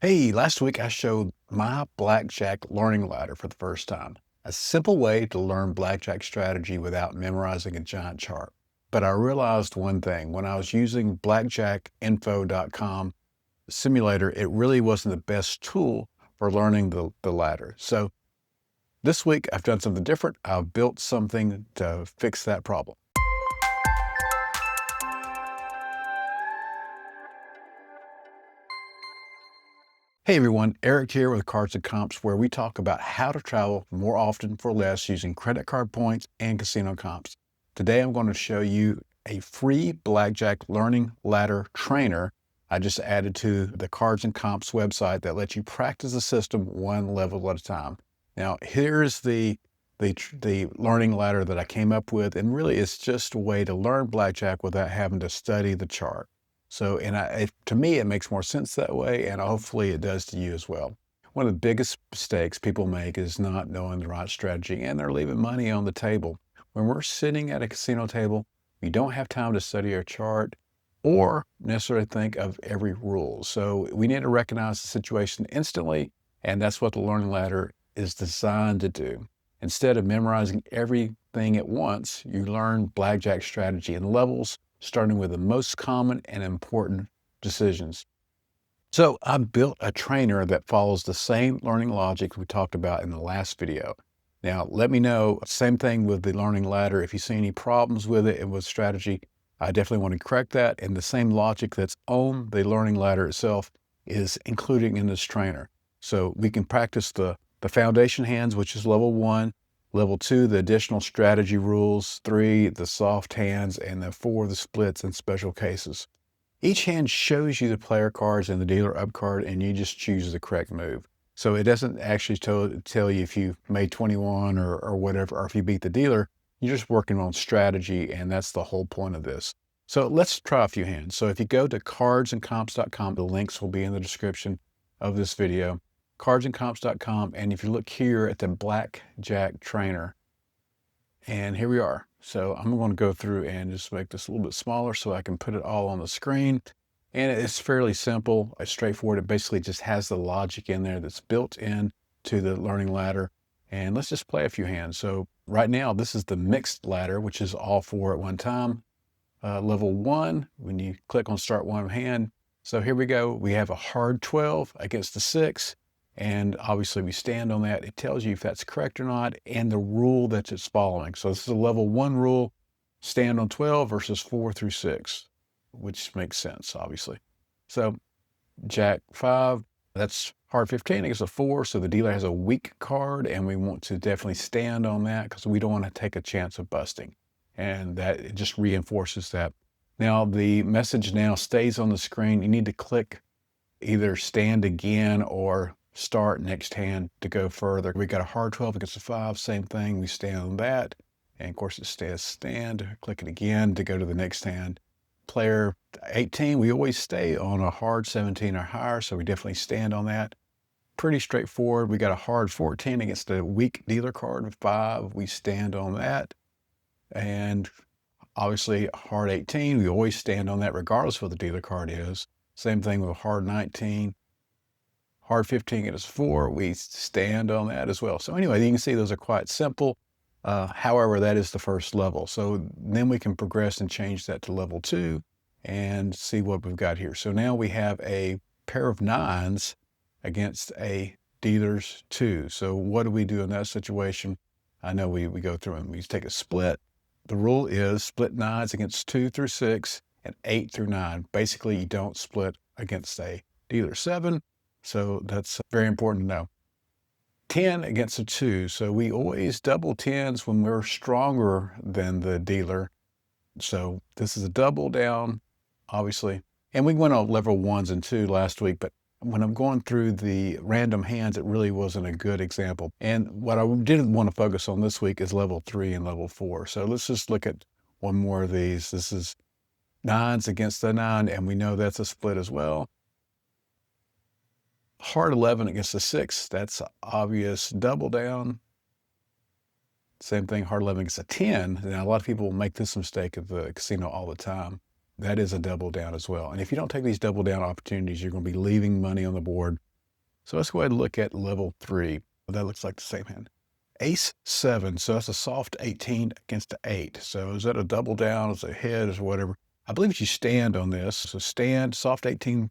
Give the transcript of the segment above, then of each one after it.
Hey, last week I showed my Blackjack Learning Ladder for the first time. A simple way to learn Blackjack strategy without memorizing a giant chart. But I realized one thing. When I was using blackjackinfo.com simulator, it really wasn't the best tool for learning the ladder. So this week I've done something different. I've built something to fix that problem. Hey everyone, Eric here with Cards and Comps, where we talk about how to travel more often for less using credit card points and casino comps. Today I'm going to show you a free Blackjack Learning Ladder trainer I just added to the Cards and Comps website that lets you practice the system one level at a time. Now here's the learning ladder that I came up with, and really it's just a way to learn Blackjack without having to study the chart. So, to me, it makes more sense that way, and hopefully it does to you as well. One of the biggest mistakes people make is not knowing the right strategy, and they're leaving money on the table. When we're sitting at a casino table, we don't have time to study our chart or necessarily think of every rule. So we need to recognize the situation instantly, and that's what the learning ladder is designed to do. Instead of memorizing everything at once, you learn Blackjack strategy in levels, starting with the most common and important decisions. So I built a trainer that follows the same learning logic we talked about in the last video. Now, let me know, same thing with the learning ladder. If you see any problems with it and with strategy, I definitely want to correct that. And the same logic that's on the learning ladder itself is including in this trainer. So we can practice the foundation hands, which is level 1, level 2, the additional strategy rules, 3, the soft hands, and the 4, the splits and special cases. Each hand shows you the player cards and the dealer up card, and you just choose the correct move. So it doesn't actually tell you if you made 21 or whatever, or if you beat the dealer. You're just working on strategy, and that's the whole point of this. So let's try a few hands. So if you go to CardsAndComps.com, the links will be in the description of this video. CardsAndComps.com, and if you look here at the Blackjack trainer, and here we are. So I'm going to go through and just make this a little bit smaller so I can put it all on the screen. And it's fairly simple, it's straightforward. It basically just has the logic in there that's built in to the learning ladder. And let's just play a few hands. So right now, this is the mixed ladder, which is all 4 at one time. Level 1, when you click on start one hand. So here we go. We have a hard 12 against the 6. And obviously we stand on that. It tells you if that's correct or not and the rule that it's following. So this is a level 1 rule, stand on 12 versus 4 through 6, which makes sense, obviously. So Jack 5, that's hard 15 against a 4. So the dealer has a weak card, and we want to definitely stand on that because we don't want to take a chance of busting. And that it just reinforces that. Now the message now stays on the screen. You need to click either stand again or start next hand to go further. We got a hard 12 against a 5, same thing. We stand on that. And of course it says stand, click it again to go to the next hand. Player 18, we always stay on a hard 17 or higher, so we definitely stand on that. Pretty straightforward. We got a hard 14 against a weak dealer card of 5. We stand on that. And obviously hard 18, we always stand on that regardless of what the dealer card is. Same thing with a hard 19. Hard 15 against 4, we stand on that as well. So anyway, you can see those are quite simple. However, that is the first level. So then we can progress and change that to level 2 and see what we've got here. So now we have a pair of 9s against a dealer's 2. So what do we do in that situation? I know we go through and we take a split. The rule is split 9s against 2 through 6 and 8 through 9. Basically, you don't split against a dealer 7. So that's very important to know. 10 against a 2. So we always double 10s when we're stronger than the dealer. So this is a double down, obviously. And we went on level 1s and 2 last week, but when I'm going through the random hands, it really wasn't a good example. And what I didn't want to focus on this week is level 3 and level 4. So let's just look at one more of these. This is 9s against the 9, and we know that's a split as well. Hard 11 against the 6, that's obvious double down. Same thing, hard 11 against a 10. Now, a lot of people will make this mistake at the casino all the time. That is a double down as well. And if you don't take these double down opportunities, you're going to be leaving money on the board So let's go ahead and look at level 3. That looks like the same hand. Ace 7, so that's a soft 18 against the 8. So is that a double down, is it a head, is whatever? I believe you stand on this. So stand, soft 18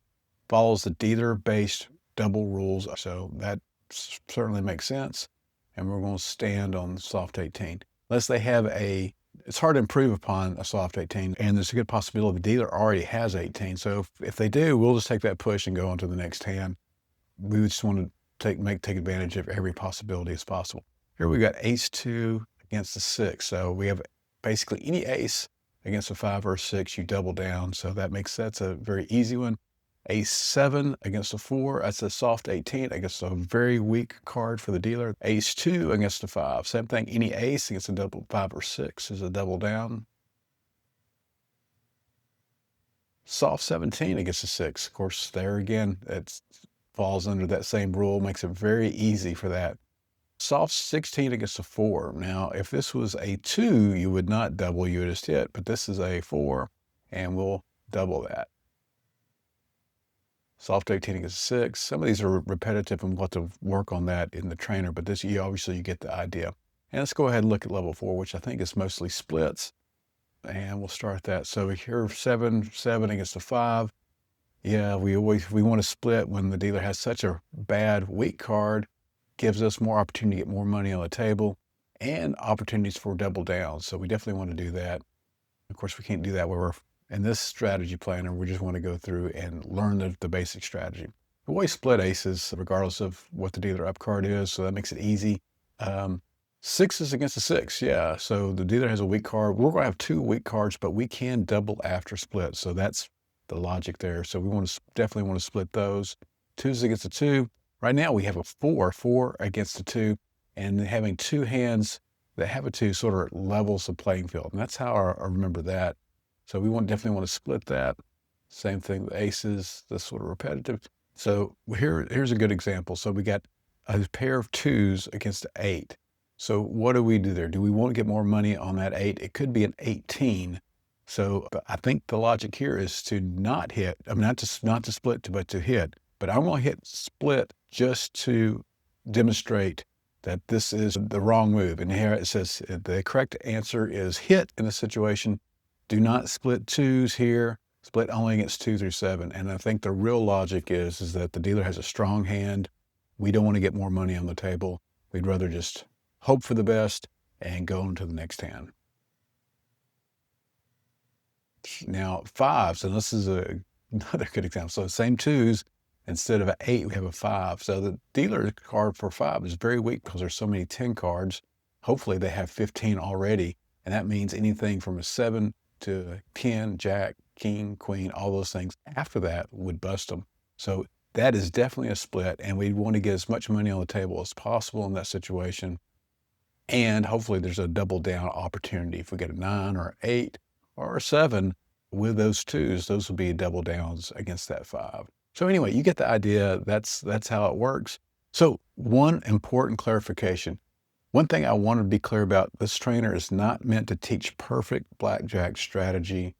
follows the dealer-based double rules. So that certainly makes sense. And we're going to stand on soft 18. Unless they have it's hard to improve upon a soft 18, and there's a good possibility the dealer already has 18. So if they do, we'll just take that push and go on to the next hand. We just want to take advantage of every possibility as possible. Here we got ace 2 against the 6. So we have basically any ace against a 5 or a 6, you double down. So that's a very easy one. Ace 7 against a 4, that's a soft 18 against a very weak card for the dealer. Ace 2 against a 5, same thing. Any ace against a double 5 or 6 is a double down. Soft 17 against a 6. Of course, there again, it falls under that same rule, makes it very easy for that. Soft 16 against a 4. Now, if this was a 2, you would not double, you would just hit, but this is a 4, and we'll double that. Soft 18 against a 6. Some of these are repetitive, and we'll have to work on that in the trainer, but this, obviously you get the idea. And let's go ahead and look at level 4, which I think is mostly splits. And we'll start that. So here, 7 against a 5. Yeah, we want to split when the dealer has such a bad, weak card. Gives us more opportunity to get more money on the table and opportunities for double downs. So we definitely want to do that. Of course, we can't do that where we're in this strategy planner. We just want to go through and learn the basic strategy. We always split aces regardless of what the dealer up card is. So that makes it easy. 6s against a 6. Yeah. So the dealer has a weak card. We're going to have 2 weak cards, but we can double after split. So that's the logic there. So we definitely want to split those. 2s against a 2. Right now we have a 4 against a 2, and having 2 hands that have a 2 sort of levels the playing field. And that's how I remember that. So we definitely want to split that. Same thing with aces, that's sort of repetitive. So here's a good example. So we got a pair of 2s against an 8. So what do we do there? Do we want to get more money on that 8? It could be an 18. So I think the logic here is to not hit. I mean, not to split, but to hit. But I'm going to hit split just to demonstrate that this is the wrong move. And here it says the correct answer is hit in this situation. Do not split 2s here. Split only against 2 through 7. And I think the real logic is that the dealer has a strong hand. We don't want to get more money on the table. We'd rather just hope for the best and go on to the next hand. Now 5s, and this is another good example. So same 2s. Instead of an 8, we have a 5. So the dealer card for 5 is very weak because there's so many 10 cards. Hopefully they have 15 already. And that means anything from a 7 to a 10, jack, king, queen, all those things after that would bust them. So that is definitely a split. And we want to get as much money on the table as possible in that situation. And hopefully there's a double down opportunity. If we get a 9 or 8 or a 7 with those 2s, those will be double downs against that 5. So anyway, you get the idea. That's how it works. So one important clarification. One thing I want to be clear about, this trainer is not meant to teach perfect blackjack strategy.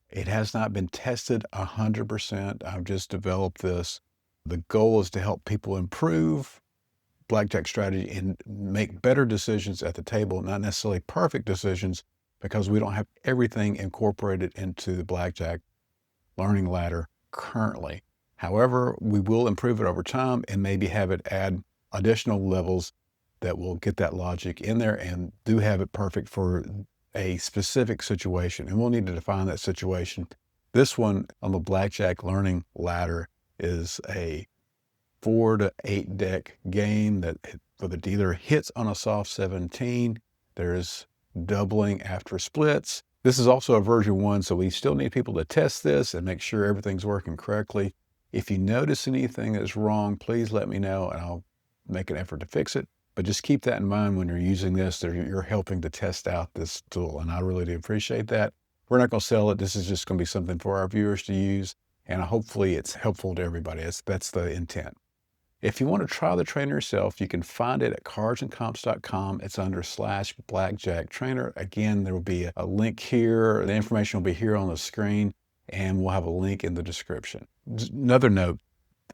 It has not been tested 100%. I've just developed this. The goal is to help people improve blackjack strategy and make better decisions at the table, not necessarily perfect decisions, because we don't have everything incorporated into the Blackjack Learning Ladder currently. However, we will improve it over time and maybe have it add additional levels that will get that logic in there and do have it perfect for a specific situation. And we'll need to define that situation. This one on the Blackjack Learning Ladder is a 4 to 8 deck game that for the dealer hits on a soft 17. There's doubling after splits. This is also a version 1, so we still need people to test this and make sure everything's working correctly. If you notice anything that's wrong, please let me know and I'll make an effort to fix it. But just keep that in mind when you're using this, that you're helping to test out this tool. And I really do appreciate that. We're not going to sell it. This is just going to be something for our viewers to use. And hopefully it's helpful to everybody. That's the intent. If you want to try the trainer yourself, you can find it at CardsAndComps.com. It's under /Blackjack Trainer. Again, there will be a link here. The information will be here on the screen, and we'll have a link in the description. Another note,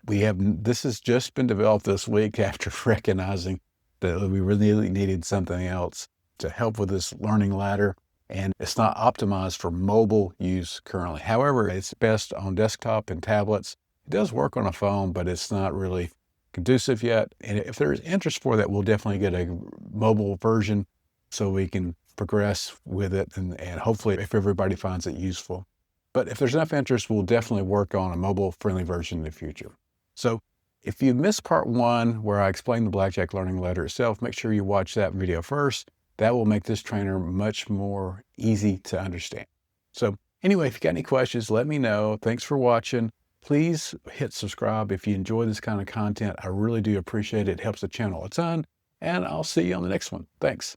This has just been developed this week after recognizing that we really needed something else to help with this learning ladder, and it's not optimized for mobile use currently. However, it's best on desktop and tablets. It does work on a phone, but it's not really conducive yet. And if there's interest for that, we'll definitely get a mobile version so we can progress with it, and hopefully if everybody finds it useful. But if there's enough interest, we'll definitely work on a mobile-friendly version in the future. So if you missed part 1 where I explained the Blackjack Learning Ladder itself, make sure you watch that video first. That will make this trainer much more easy to understand. So anyway, if you got any questions, let me know. Thanks for watching. Please hit subscribe if you enjoy this kind of content. I really do appreciate it. It helps the channel a ton. And I'll see you on the next one. Thanks.